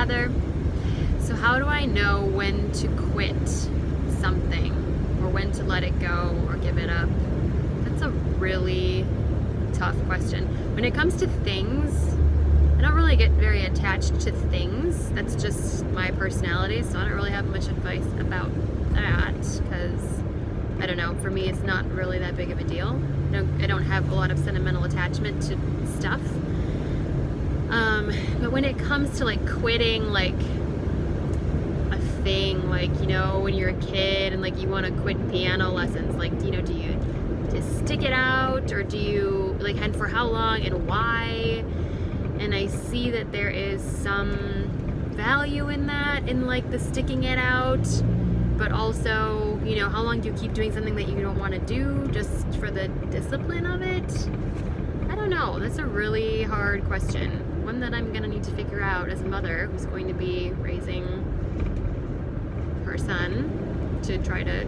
Heather. So how do I know when to quit something or when to let it go or give it up? That's a really tough question. When it comes to things, I don't really get very attached to things. That's just my personality, so I don't really have much advice about that because, I don't know, for me it's not really that big of a deal. I don't have a lot of sentimental attachment to stuff. But when it comes to like quitting like a thing, like, you know, when you're a kid and like you want to quit piano lessons, like, you know, do you just stick it out, or do you like, and for how long and why? And I see that there is some value in that, in like the sticking it out, but also, you know, how long do you keep doing something that you don't want to do just for the discipline of it? I don't know. That's a really hard question. One that I'm going to need to figure out as a mother who's going to be raising her son to try to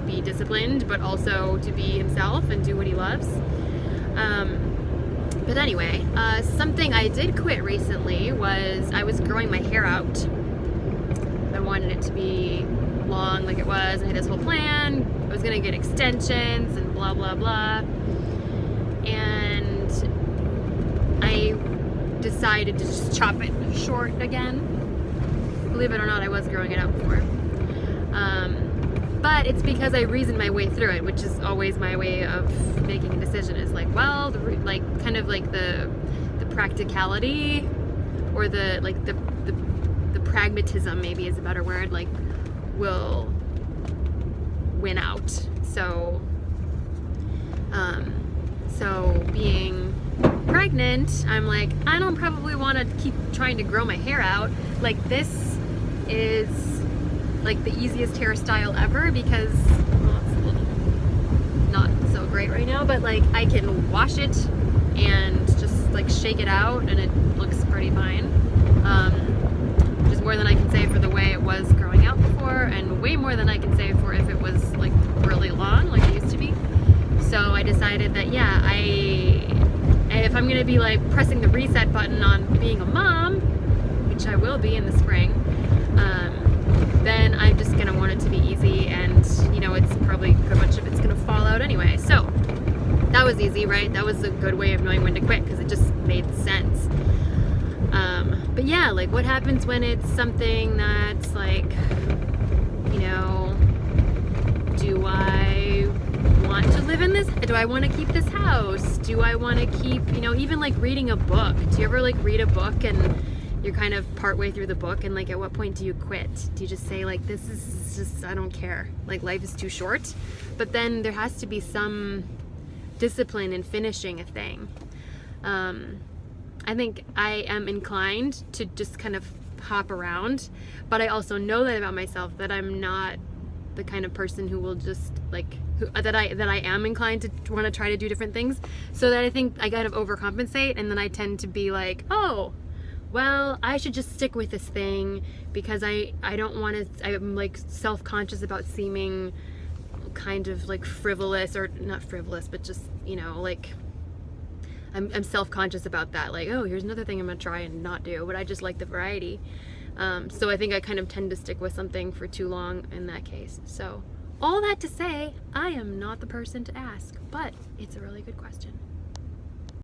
be disciplined, but also to be himself and do what he loves. But anyway, something I did quit recently was I was growing my hair out. I wanted it to be long like it was. I had this whole plan. I was going to get extensions and blah, blah, blah. And I decided to just chop it short again. Believe it or not, I was growing it out before. But it's because I reasoned my way through it, which is always my way of making a decision. Is like, well, the practicality, or the pragmatism, maybe is a better word, like, will win out. So being pregnant, I'm like, I don't probably want to keep trying to grow my hair out. Like, this is like the easiest hairstyle ever because, well, it's a little not so great right now, but like I can wash it and just like shake it out and it looks pretty fine. Which is more than I can say for the way it was growing out before, and way more than I can say for if it was like really long like it used to be. So I decided that, yeah, if I'm gonna be like pressing the reset button on being a mom, which I will be in the spring, then I'm just gonna want it to be easy, and you know, it's probably a bunch of it's gonna fall out anyway. So that was easy, right? That was a good way of knowing when to quit because it just made sense. But yeah, like, what happens when it's something that's like, you know, do I want to live in this? Do I want to keep this house? Do I want to keep, you know, even like reading a book? Do you ever like read a book and you're kind of partway through the book, and like, at what point do you quit? Do you just say like, this is just, I don't care, like life is too short? But then there has to be some discipline in finishing a thing. I think I am inclined to just kind of hop around, but I also know that about myself, that I'm not the kind of person who will just like, that I am inclined to want to try to do different things, so that I think I kind of overcompensate, and then I tend to be like, oh, well, I should just stick with this thing because I don't want to, I'm like self-conscious about seeming kind of like frivolous, or not frivolous, but just, you know, like I'm self-conscious about that. Like, oh, here's another thing I'm gonna try and not do, but I just like the variety. So I think I kind of tend to stick with something for too long in that case. So all that to say, I am not the person to ask, but it's a really good question.